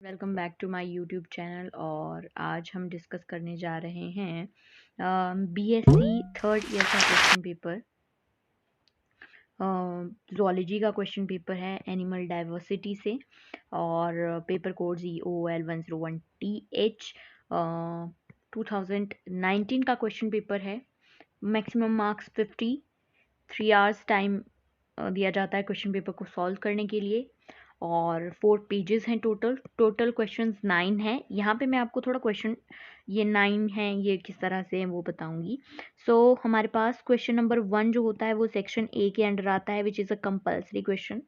Welcome back to my YouTube channel. और आज हम डिस्कस करने जा रहे हैं बीएससी थर्ड ईयर का क्वेश्चन पेपर। जूलॉजी का क्वेश्चन पेपर है एनिमल डाइवर्सिटी से, और पेपर कोड ZOL1001TH 2019 का क्वेश्चन पेपर है। मैक्सिमम मार्क्स 50, 3 आवर्स टाइम दिया जाता है क्वेश्चन पेपर को सॉल्व करने के लिए, और 4 पेजेस हैं। टोटल क्वेश्चंस 9 हैं। यहाँ पे मैं आपको थोड़ा क्वेश्चन ये 9 हैं ये किस तरह से हैं वो बताऊंगी। हमारे पास क्वेश्चन नंबर 1 जो होता है वो सेक्शन ए के अंडर आता है, which is a compulsory question.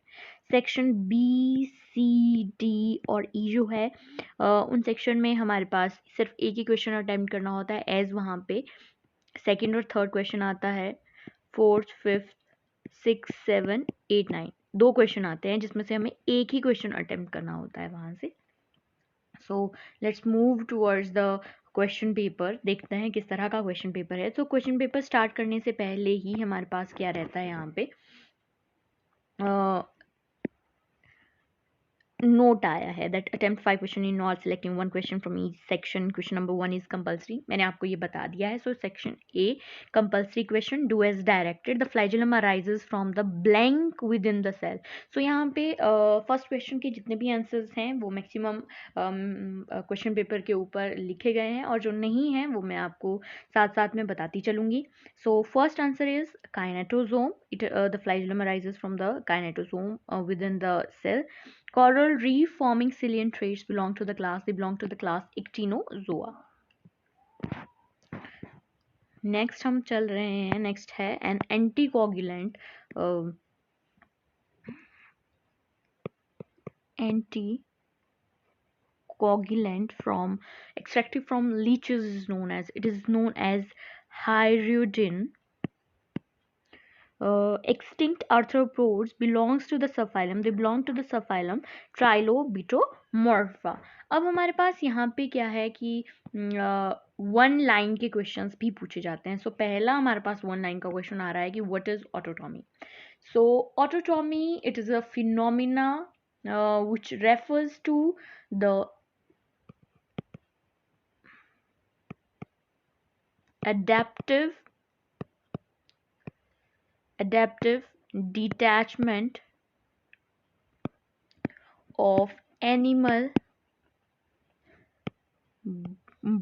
Section B, C, D और ई जो है उन सेक्शन में हमारे पास सिर्फ एक ही क्वेश्चन अटेम्प्ट करना होता है, एज वहाँ पे सेकेंड और थर्ड क्वेश्चन आता है। फोर्थ, फिफ्थ, 6, 7, 8, 9 2 क्वेश्चन आते हैं जिसमें से हमें एक ही क्वेश्चन अटेम्प्ट करना होता है वहां से। So let's move towards the question paper. देखते हैं किस तरह का क्वेश्चन पेपर है। क्वेश्चन पेपर स्टार्ट करने से पहले ही हमारे पास क्या रहता है यहाँ पे नोट आया है that attempt 5 question in not selecting 1 question from each section. Question number 1 is compulsory, मैंने आपको ये बता दिया है। Section A compulsory question, do as directed, the flagellum arises from the blank within the cell. यहाँ पे first question के जितने भी आंसर्स हैं वो मैक्सिमम क्वेश्चन पेपर के ऊपर लिखे गए हैं, और जो नहीं है वो मैं आपको साथ साथ में बताती चलूंगी। First answer is kinetosome, the flagellum arises from the kinetosome within the cell. Coral reef forming ciliate traits belong to the class Ichthyozoa. Next हम चल रहे हैं, नेक्स्ट है an anticoagulant from extracted from leeches is known as hydrogen. Extinct arthropods belongs to the subphylum, they belong to the subphylum Trilobitomorpha. अब हमारे पास यहाँ पे क्या है कि 1 लाइन के क्वेश्चंस भी पूछे जाते हैं। पहला हमारे पास 1 लाइन का क्वेश्चन आ रहा है कि what is autotomy. Autotomy it is a phenomena which refers to the adaptive detachment of animal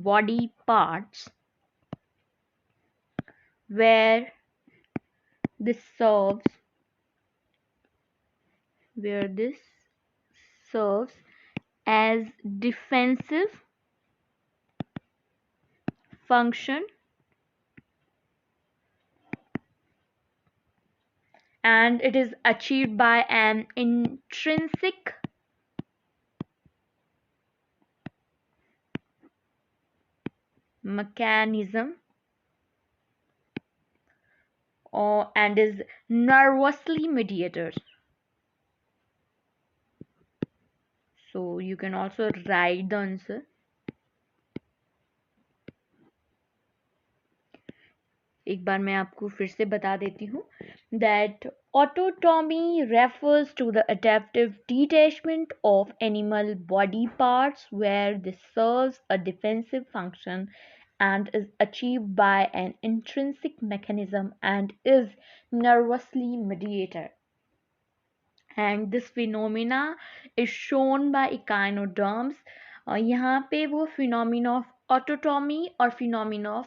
body parts where this serves as defensive function and it is achieved by an intrinsic mechanism and is nervously mediated. So you can also write the answer. एक बार मैं आपको फिर से बता देती हूँ that autotomy refers to the adaptive detachment of animal body parts where this serves a defensive function and is achieved by an intrinsic mechanism and is nervously mediated. And this phenomena is shown by echinoderms. यहाँ पे वो phenomena of autotomy और phenomena of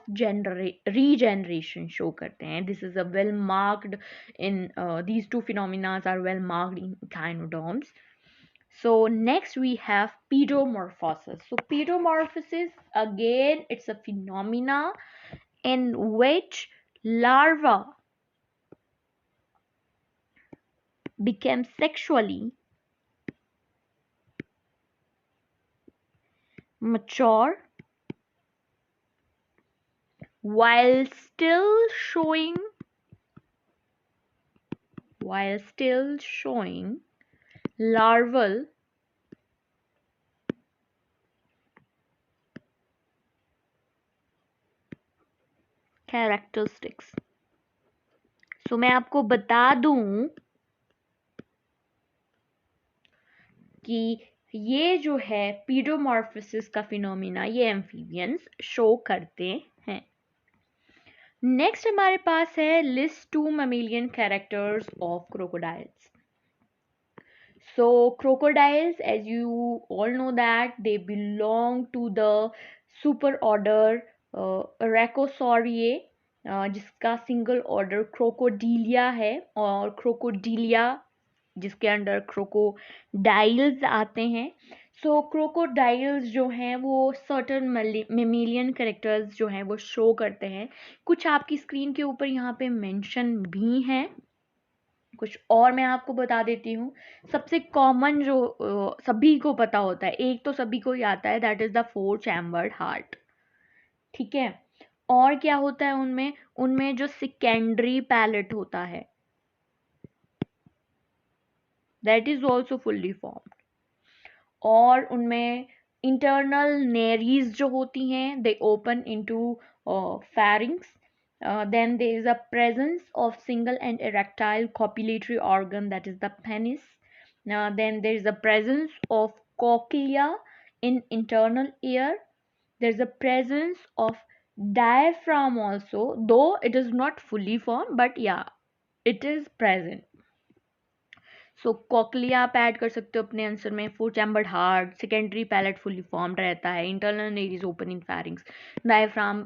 regeneration show करते हैं. This is a well marked in these two phenomena are well marked in echinoderms. Next we have pedomorphosis. Pedomorphosis again, it's a phenomena in which larva became sexually mature while still showing larval characteristics. मैं आपको बता दूं कि ये जो है पीडोमॉर्फोसिस का phenomena ये एम्फीबियंस शो करते हैं। नेक्स्ट हमारे पास है list 2 mammalian characters of crocodiles. So crocodiles, as you all know that they belong to the superorder Rhacosauridae, जिसका सिंगल ऑर्डर क्रोकोडीलिया है, और क्रोकोडीलिया जिसके अंडर क्रोकोडाइल्स आते हैं। सो क्रोकोडाइल्स जो हैं वो सर्टन मेमेलियन कैरेक्टर्स जो हैं वो शो करते हैं। कुछ आपकी स्क्रीन के ऊपर यहाँ पे मेंशन भी हैं, कुछ और मैं आपको बता देती हूँ। सबसे कॉमन जो सभी को पता होता है, एक तो सभी को ही आता है, that is the 4 chambered heart. ठीक है, और क्या होता है उनमें? उनमें जो सेकेंडरी पैलेट होता है that is also fully formed, और उनमें इंटरनल नेरीज जो होती हैं दे open into pharynx. Then there is a presence of single and erectile copulatory organ, that is the penis. Then there is a presence of cochlea in internal ear. There is a presence of diaphragm also, though it is not fully formed, but yeah, it is present. So cochlea आप add कर सकते हो अपने answer में। 4 chambered heart, secondary palate fully formed रहता है, internal Nereis open in pharynx, diaphragm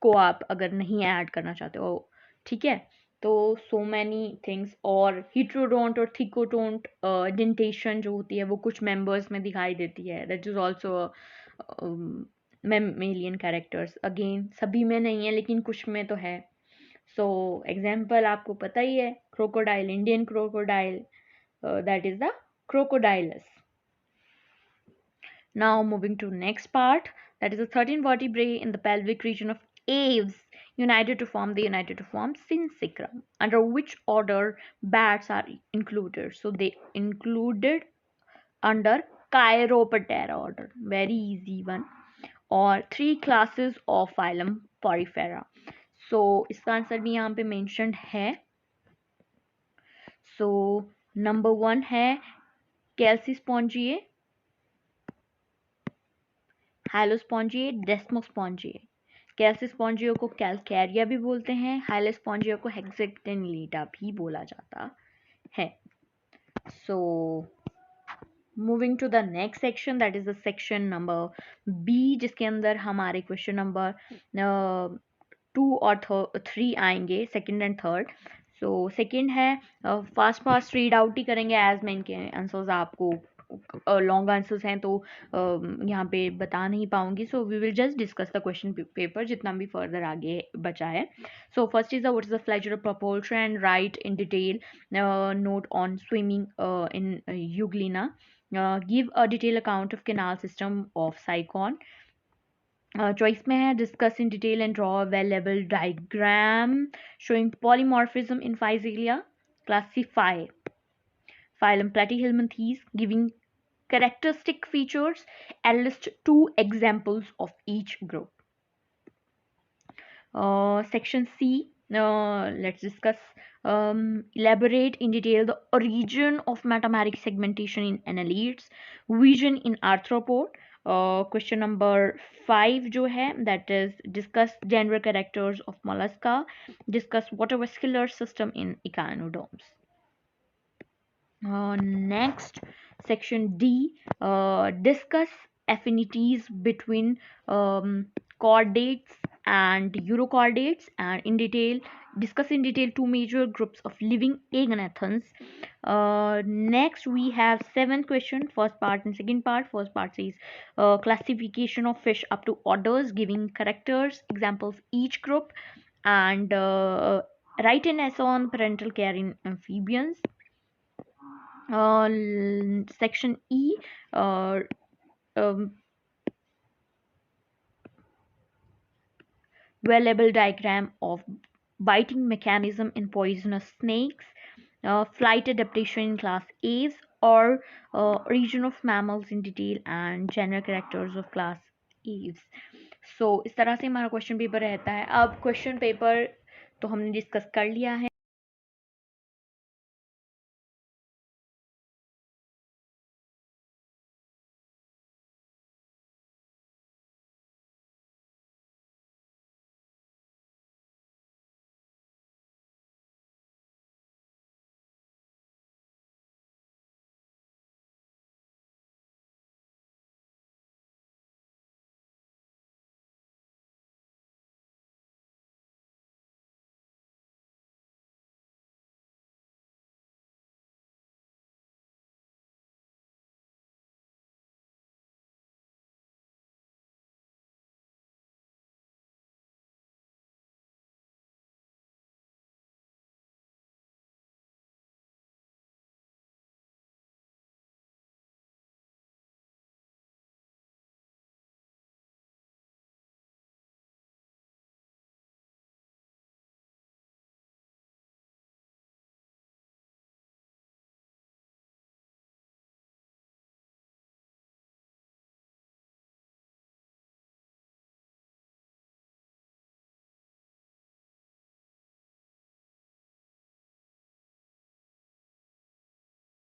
को आप अगर नहीं ऐड करना चाहते हो, ठीक है। तो सो मैनी थिंग्स, और हिट्रोडोंट और थिकोटोंट डेंटेशन जो होती है वो कुछ मेंबर्स में दिखाई देती है, that is also mammalian characters. Again सभी में नहीं है लेकिन कुछ में तो है। सो एग्जाम्पल आपको पता ही है, crocodile, Indian crocodile, that is the crocodilus. Now moving to next part, that is the 13 vertebrae in the pelvic region of aves united to form Syncytium, under which order bats are included. So they included under Chiroptera order, very easy one, or 3 classes of phylum Porifera. So इसका answer भी यहाँ पे mentioned है। So number 1 है कैल्सीस्पॉन्जिए, हाइलोस्पॉन्जिए, डेस्मोस्पॉन्जिए। कैल्सीस्पॉन्जियो को कैलकैरिया भी बोलते हैं, हाइलोस्पॉन्जियो को हेक्सेक्टिनलीटा भी बोला जाता है। So moving to the next section, that is the section number B, जिसके अंदर हमारे क्वेश्चन नंबर 2 और 3 आएंगे, second and third. So second है, फास्ट फास्ट रीड आउट ही करेंगे एज मैं इनके आंसर्स आपको लॉन्ग आंसर्स हैं तो यहाँ पे बता नहीं पाऊंगी। So we will just discuss the question paper जितना भी फर्दर आगे बचा है। So first is what is the flagella of propulsion and write in detail note on swimming in Euglena. Give a detailed account of canal system of Saigon. Choice में है discuss in detail and draw well label diagram showing polymorphism in Physalia. Classify phylum Platyhelminthes, giving characteristic features and list 2 examples of each group. Section C, let's discuss, elaborate in detail the origin of metameric segmentation in annelids, vision in arthropod. Question number 5 जो है, that is discuss general characters of mollusca, discuss water vascular system in echinoderms. Next, section D, discuss affinities between chordates and urochordates, and in detail discuss in detail 2 major groups of living agnathids. Next we have 7th question, first part and second part. First part says classification of fish up to orders, giving characters, examples each group, and write an essay on parental care in amphibians. Section E, well-labeled diagram of biting mechanism in poisonous snakes, flight adaptation in class A's, or region of mammals in detail and general characters of class A's. So इस तरह से हमारा question paper रहता है। अब question paper तो हमने discuss कर लिया है।